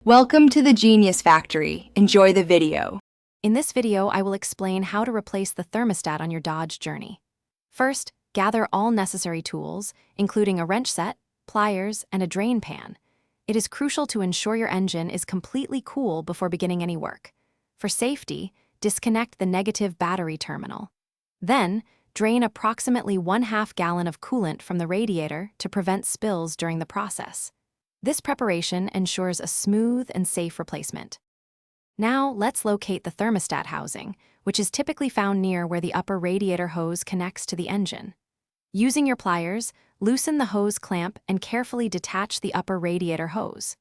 Welcome to the Genius Factory. Enjoy the video. In this video, I will explain how to replace the thermostat on your Dodge journey. First, gather all necessary tools, including a wrench set, pliers, and a drain pan. It is crucial to ensure your engine is completely cool before beginning any work. For safety, disconnect the negative battery terminal. Then, drain approximately 1/2 gallon of coolant from the radiator to prevent spills during the process. This preparation ensures a smooth and safe replacement. Now, let's locate the thermostat housing, which is typically found near where the upper radiator hose connects to the engine. Using your pliers, loosen the hose clamp and carefully detach the upper radiator hose.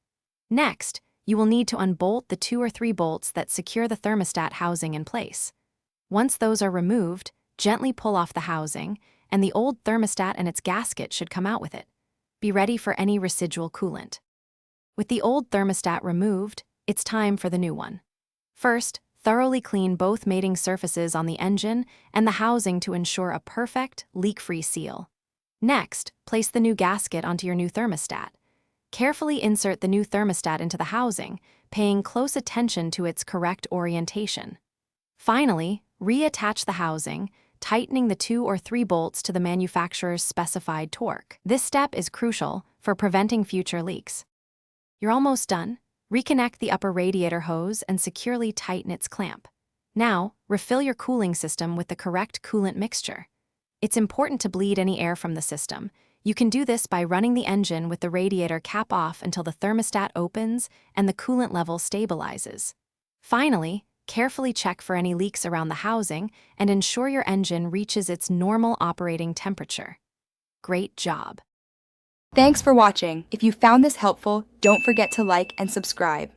Next, you will need to unbolt the 2 or 3 bolts that secure the thermostat housing in place. Once those are removed, gently pull off the housing, and the old thermostat and its gasket should come out with it. Be ready for any residual coolant. With the old thermostat removed, it's time for the new one. First, thoroughly clean both mating surfaces on the engine and the housing to ensure a perfect, leak-free seal. Next, place the new gasket onto your new thermostat. Carefully insert the new thermostat into the housing, paying close attention to its correct orientation. Finally, reattach the housing, tightening the 2 or 3 bolts to the manufacturer's specified torque. This step is crucial for preventing future leaks. You're almost done. Reconnect the upper radiator hose and securely tighten its clamp. Now, refill your cooling system with the correct coolant mixture. It's important to bleed any air from the system. You can do this by running the engine with the radiator cap off until the thermostat opens and the coolant level stabilizes. Finally, carefully check for any leaks around the housing and ensure your engine reaches its normal operating temperature. Great job! Thanks for watching. If you found this helpful, don't forget to like and subscribe.